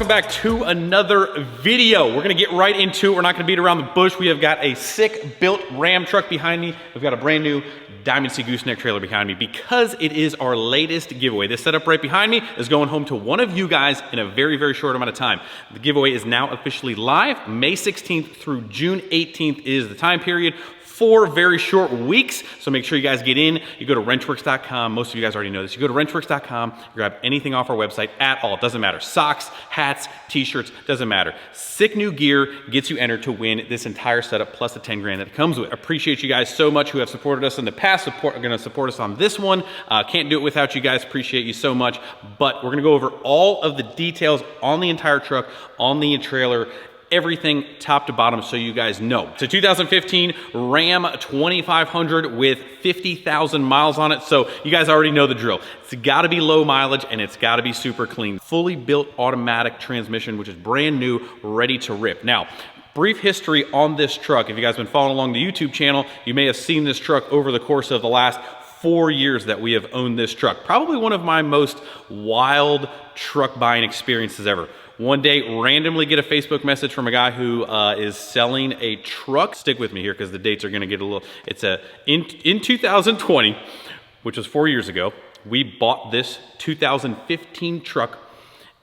welcome back to another video. We're gonna get right into it. We're not gonna beat around the bush. We have got a sick built Ram truck behind me. We've got a brand new Diamond Sea Gooseneck trailer behind me because it is our latest giveaway. This setup right behind me is going home to one of you guys in a very, very short amount of time. The giveaway is now officially live. May 16th through June 18th is the time period. 4 very short weeks, so make sure you guys get in. You go to wrenchworks.com. Most of you guys already know this. You go to wrenchworks.com, grab anything off our website at all. It doesn't matter. Socks, hats, t-shirts, doesn't matter. Sick new gear gets you entered to win this entire setup plus the 10 grand that it comes with. Appreciate you guys so much who have supported us in the past, are gonna support us on this one. Can't do it without you guys. Appreciate you so much. But we're gonna go over all of the details on the entire truck, on the trailer, everything top to bottom so you guys know. It's a 2015 Ram 2500 with 50,000 miles on it, so you guys already know the drill. It's gotta be low mileage and it's gotta be super clean. Fully built automatic transmission, which is brand new, ready to rip. Now, brief history on this truck. If you guys have been following along the YouTube channel, you may have seen this truck over the course of the last 4 years that we have owned this truck. Probably one of my most wild truck buying experiences ever. One day, randomly get a Facebook message from a guy who is selling a truck. Stick with me here because the dates are gonna get a little, it's in 2020, which was 4 years ago, we bought this 2015 truck,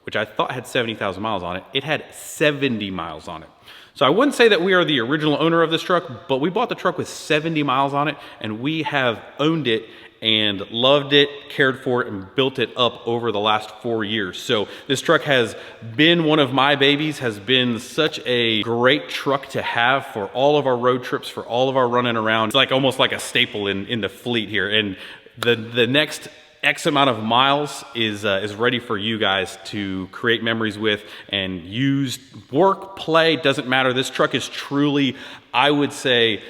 which I thought had 70,000 miles on it. It had 70 miles on it. So I wouldn't say that we are the original owner of this truck, but we bought the truck with 70 miles on it and we have owned it and loved it, cared for it, and built it up over the last 4 years. So this truck has been one of my babies, has been such a great truck to have for all of our road trips, for all of our running around. It's like almost like a staple in the fleet here. And the next X amount of miles is ready for you guys to create memories with and use, work, play, doesn't matter. This truck is truly, I would say,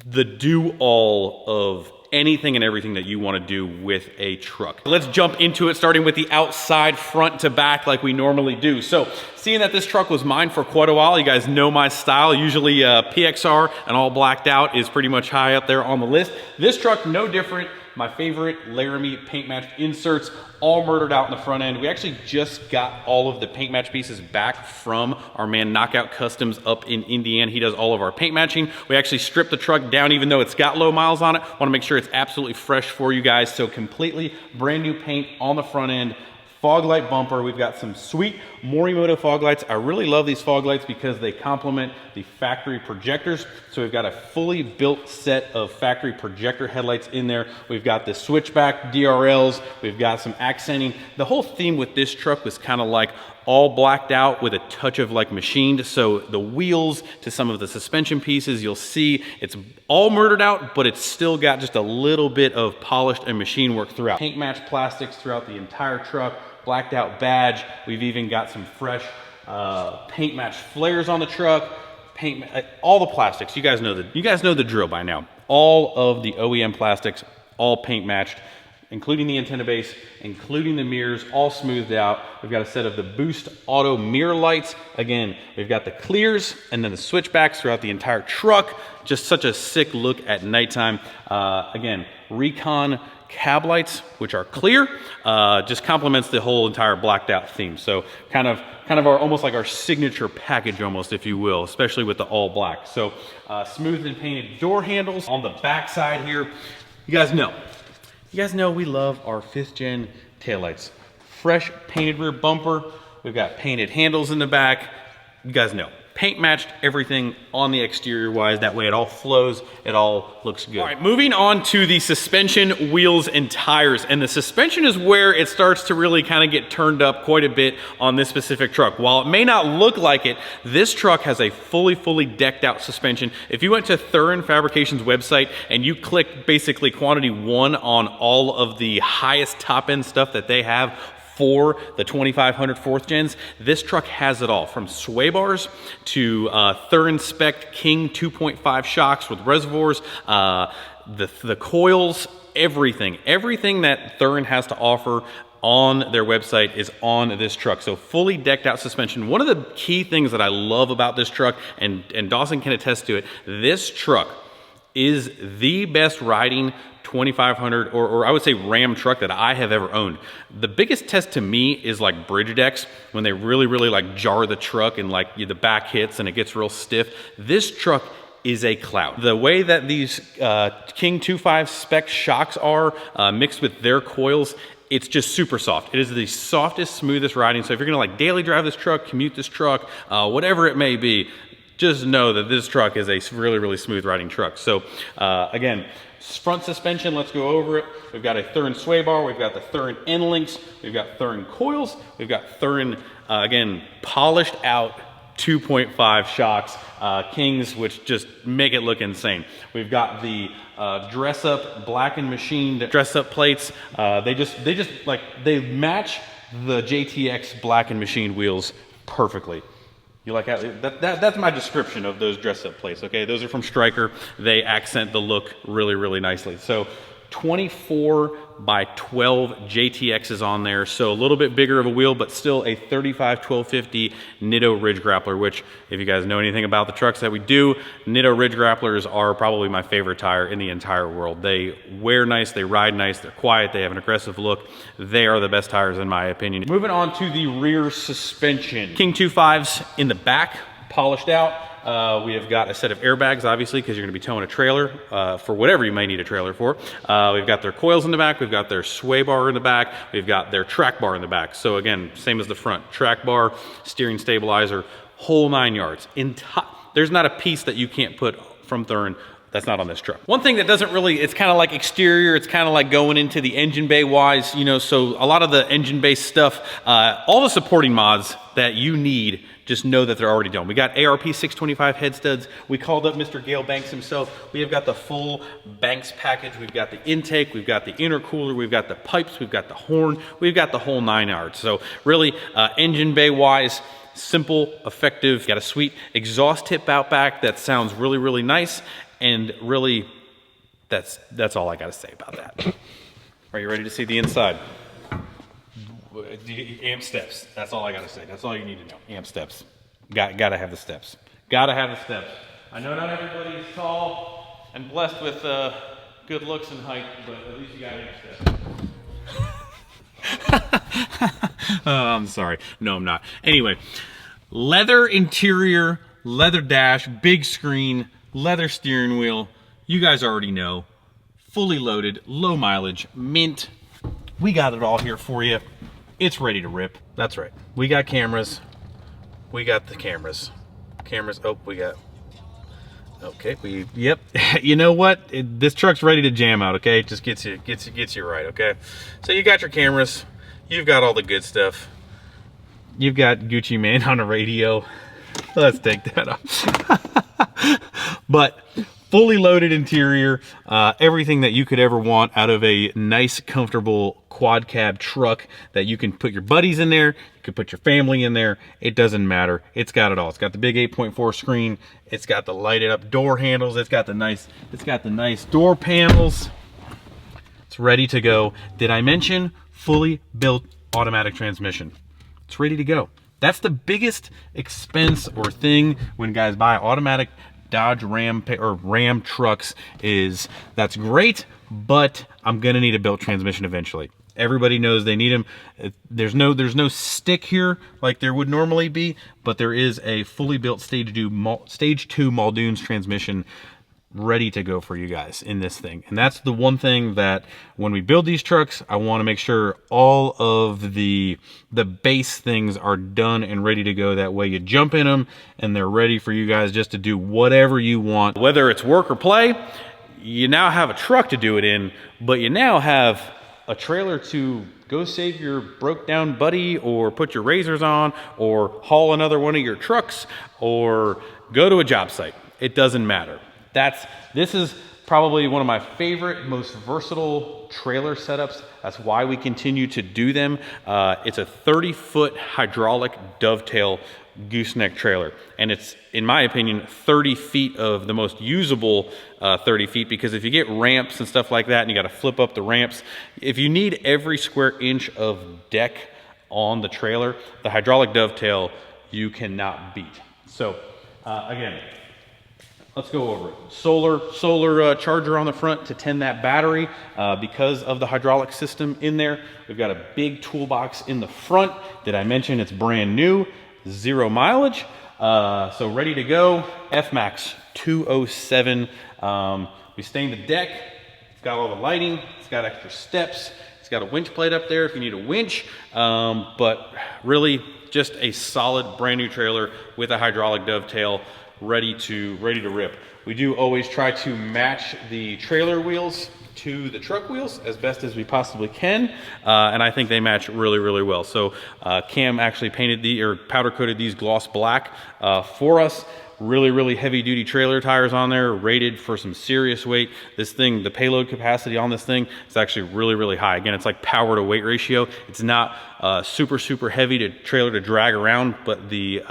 the do-all of anything and everything that you want to do with a truck. Let's jump into it, starting with the outside, front to back, like we normally do. So, seeing that this truck was mine for quite a while, you guys know my style. Usually PXR and all blacked out is pretty much high up there on the list. This truck, no different. My favorite Laramie paint match inserts, all murdered out in the front end. We actually just got all of the paint match pieces back from our man Knockout Customs up in Indiana. He does all of our paint matching. We actually stripped the truck down even though it's got low miles on it. Want to make sure it's absolutely fresh for you guys. So completely brand new paint on the front end. Fog light bumper. We've got some sweet Morimoto fog lights. I really love these fog lights because they complement the factory projectors. So we've got a fully built set of factory projector headlights in there. We've got the switchback DRLs. We've got some accenting. The whole theme with this truck was kind of like all blacked out with a touch of like machined. So the wheels to some of the suspension pieces, you'll see it's all murdered out, but it's still got just a little bit of polished and machine work throughout. Paint match plastics throughout the entire truck. Blacked out badge. We've even got some fresh paint match flares on the truck. All the plastics. You guys know the drill by now. All of the OEM plastics, all paint matched, including the antenna base, including the mirrors, all smoothed out. We've got a set of the Boost Auto mirror lights. Again, we've got the clears and then the switchbacks throughout the entire truck. Just such a sick look at nighttime. Again, Recon cab lights, which are clear, just complements the whole entire blacked out theme. So kind of our, almost like our signature package almost, if you will, especially with the all black. So smooth and painted door handles on the back side here. You guys know we love our 5th gen taillights. Fresh painted rear bumper. We've got painted handles in the back. You guys know. Paint matched everything on the exterior wise. That way it all flows, it all looks good. All right, moving on to the suspension, wheels, and tires. And the suspension is where it starts to really kind of get turned up quite a bit on this specific truck. While it may not look like it, this truck has a fully decked out suspension. If you went to Thurin Fabrications website and you clicked basically quantity 1 on all of the highest top end stuff that they have for the 2500 4th gens, this truck has it all, from sway bars to Thurin Spec King 2.5 shocks with reservoirs, the coils, everything that Thurin has to offer on their website is on this truck. So fully decked out suspension. One of the key things that I love about this truck, and Dawson can attest to it, this truck is the best riding 2500 or I would say Ram truck that I have ever owned. The biggest test to me is like bridge decks, when they really like jar the truck and like the back hits and it gets real stiff. This truck is a cloud. The way that these King 2.5 spec shocks are mixed with their coils, it's just super soft. It is the softest, smoothest riding. So if you're gonna like daily drive this truck, commute this truck, whatever it may be, just know that this truck is a really smooth riding truck. So again, front suspension, let's go over it. We've got a Thurin sway bar, we've got the Thurin end links, we've got Thurin coils, we've got Thurin, again, polished out 2.5 shocks, Kings, which just make it look insane. We've got the dress up black and machined dress up plates. They match the JTX black and machined wheels perfectly. You like that's my description of those dress up plates, okay? Those are from Stryker. They accent the look really nicely. So 24 by 12 JTXs on there, so a little bit bigger of a wheel, but still a 35-1250 Nitto Ridge Grappler, which if you guys know anything about the trucks that we do, Nitto Ridge Grapplers are probably my favorite tire in the entire world. They wear nice, they ride nice, they're quiet, they have an aggressive look. They are the best tires in my opinion. Moving on to the rear suspension. King 2.5s in the back, polished out. We have got a set of airbags, obviously, because you're going to be towing a trailer for whatever you may need a trailer for. We've got their coils in the back. We've got their sway bar in the back. We've got their track bar in the back. So again, same as the front. Track bar, steering stabilizer, whole 9 yards. There's not a piece that you can't put from Thurin that's not on this truck. One thing that doesn't really, it's kind of like exterior, it's kind of like going into the engine bay wise, you know, so a lot of the engine based stuff, all the supporting mods that you need, just know that they're already done. We got ARP 625 head studs. We called up Mr. Gale Banks himself. We have got the full Banks package. We've got the intake, we've got the intercooler, we've got the pipes, we've got the horn, we've got the whole 9 yards. So really, engine bay wise, simple, effective. Got a sweet exhaust tip out back that sounds really nice, and really, that's all I gotta say about that. Are you ready to see the inside? Amp steps. That's all I gotta say. That's all you need to know. Amp steps. Gotta have the steps. Gotta have the steps. I know not everybody is tall and blessed with good looks and height, but at least you got amp steps. Oh, I'm sorry. No, I'm not. Anyway, leather interior, leather dash, big screen, leather steering wheel. You guys already know. Fully loaded, low mileage, mint. We got it all here for you. It's ready to rip. That's right. We got cameras. We got the cameras. Cameras. Oh, we got. Okay. Yep. You know what? This truck's ready to jam out. Okay. It just gets you right. Okay. So you got your cameras. You've got all the good stuff. You've got Gucci Mane on the radio. Let's take that off. But fully loaded interior, everything that you could ever want out of a nice, comfortable quad cab truck that you can put your buddies in there, you can put your family in there. It doesn't matter. It's got it all. It's got the big 8.4 screen. It's got the lighted up door handles. It's got the nice door panels. It's ready to go. Did I mention fully built automatic transmission? It's ready to go. That's the biggest expense or thing when guys buy automatic Dodge Ram or Ram trucks is that's great, but I'm gonna need a built transmission eventually. Everybody knows they need them. There's no stick here like there would normally be, but there is a fully built stage 2 Muldoon's transmission ready to go for you guys in this thing. And that's the one thing that when we build these trucks, I want to make sure all of the base things are done and ready to go. That way you jump in them and they're ready for you guys just to do whatever you want. Whether it's work or play, you now have a truck to do it in, but you now have a trailer to go save your broke down buddy, or put your razors on, or haul another one of your trucks, or go to a job site. It doesn't matter. This is probably one of my favorite, most versatile trailer setups. That's why we continue to do them. It's a 30-foot hydraulic dovetail gooseneck trailer. And it's, in my opinion, 30 feet of the most usable 30 feet, because if you get ramps and stuff like that and you got to flip up the ramps, if you need every square inch of deck on the trailer, the hydraulic dovetail you cannot beat. So again, Let's go over it. Solar charger on the front to tend that battery because of the hydraulic system in there. We've got a big toolbox in the front. Did I mention it's brand new, 0 mileage? So ready to go. F-Max 207. We stained the deck. It's got all the lighting. It's got extra steps. It's got a winch plate up there if you need a winch. But really just a solid brand new trailer with a hydraulic dovetail, ready to rip. We do always try to match the trailer wheels to the truck wheels as best as we possibly can, and I think they match really, really well. So Cam actually painted or powder coated these gloss black for us. Really, really heavy duty trailer tires on there, rated for some serious weight. This thing, the payload capacity on this thing is actually really, really high. Again, it's like power to weight ratio. It's not super, super heavy to trailer to drag around, but the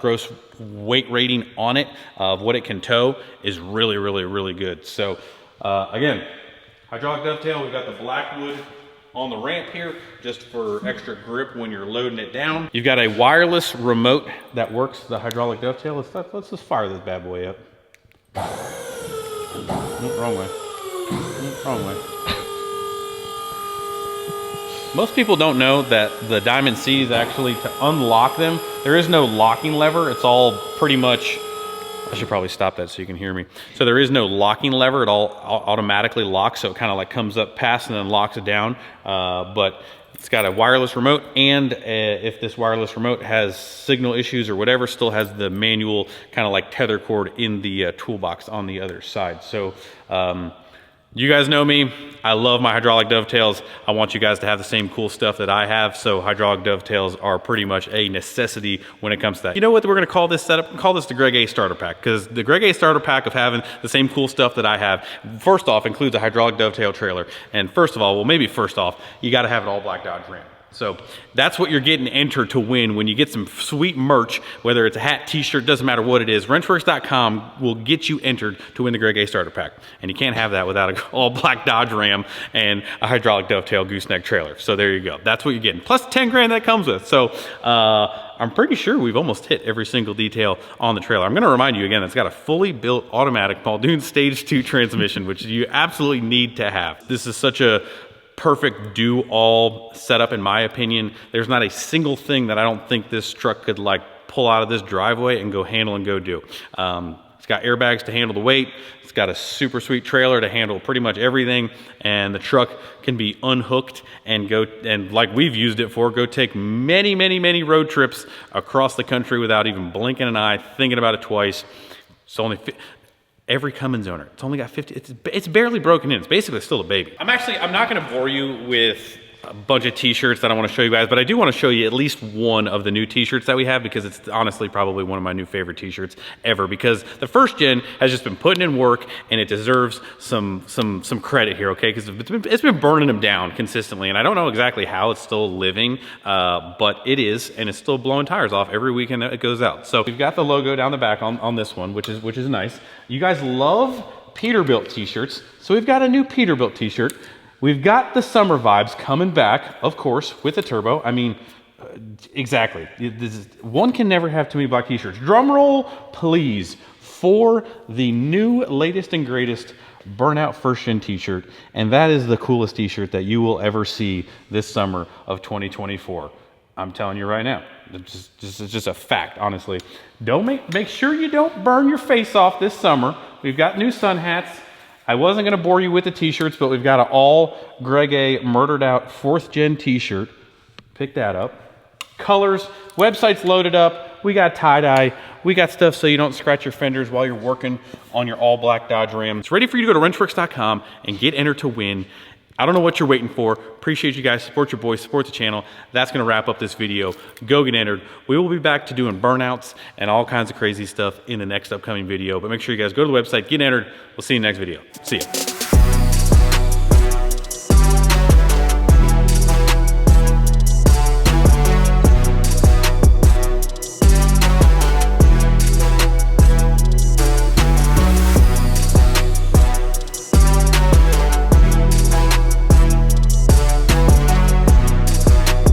gross weight rating on it of what it can tow is really, really, really good. So again, hydraulic dovetail, we've got the black wood on the ramp here just for extra grip when you're loading it down. You've got a wireless remote that works the hydraulic dovetail. Let's just fire this bad boy up. Wrong way. Wrong way. Most people don't know that the Diamond C is actually, to unlock them, there is no locking lever. It's all pretty much, I should probably stop that so you can hear me. So there is no locking lever. It all automatically locks. So it kind of like comes up past and then locks it down. But it's got a wireless remote, and if this wireless remote has signal issues or whatever, still has the manual kind of like tether cord in the toolbox on the other side. So you guys know me. I love my hydraulic dovetails. I want you guys to have the same cool stuff that I have. So hydraulic dovetails are pretty much a necessity when it comes to that. You know what we're going to call this setup? Call this the Greg A starter pack, because the Greg A starter pack of having the same cool stuff that I have, first off, includes a hydraulic dovetail trailer. And first of all, well, maybe first off, you got to have an all black Dodge Ram. So that's what you're getting entered to win when you get some sweet merch, whether it's a hat, t-shirt, doesn't matter what it is. Wrenchworks.com will get you entered to win the Greg A starter pack. And you can't have that without an all black Dodge Ram and a hydraulic dovetail gooseneck trailer. So there you go. That's what you're getting. Plus 10 grand that comes with. So I'm pretty sure we've almost hit every single detail on the trailer. I'm going to remind you again, it's got a fully built automatic Muldoon Stage 2 transmission, which you absolutely need to have. This is such a perfect do-all setup in my opinion. There's not a single thing that I don't think this truck could like pull out of this driveway and go handle and go do. It's got airbags to handle the weight. It's got a super sweet trailer to handle pretty much everything, and the truck can be unhooked and go, and like we've used it for, go take many, many, many road trips across the country without even blinking an eye, thinking about it twice. It's only every Cummins owner. It's only got 50, it's barely broken in. It's basically still a baby. I'm not gonna bore you with a bunch of t-shirts that I wanna show you guys, but I do wanna show you at least one of the new t-shirts that we have, because it's honestly probably one of my new favorite t-shirts ever, because the first gen has just been putting in work and it deserves some credit here, okay? Because it's been burning them down consistently, and I don't know exactly how it's still living, but it is, and it's still blowing tires off every weekend that it goes out. So we've got the logo down the back on this one, which is nice. You guys love Peterbilt t-shirts, so we've got a new Peterbilt t-shirt. We've got the summer vibes coming back, of course, with the turbo. I mean, exactly. One can never have too many black t-shirts. Drum roll, please, for the new latest and greatest Burnout First Gen t-shirt. And that is the coolest t-shirt that you will ever see this summer of 2024. I'm telling you right now. It's just a fact, honestly. Make sure you don't burn your face off this summer. We've got new sun hats. I wasn't going to bore you with the t-shirts, but we've got an all Greg A murdered out 4th gen t-shirt. Pick that up. Colors, website's loaded up. We got tie-dye. We got stuff so you don't scratch your fenders while you're working on your all black Dodge Ram. It's ready for you to go to wrenchworks.com and get entered to win. I don't know what you're waiting for. Appreciate you guys. Support your boys, support the channel. That's going to wrap up this video. Go get entered. We will be back to doing burnouts and all kinds of crazy stuff in the next upcoming video. But make sure you guys go to the website, get entered. We'll see you in the next video. See ya.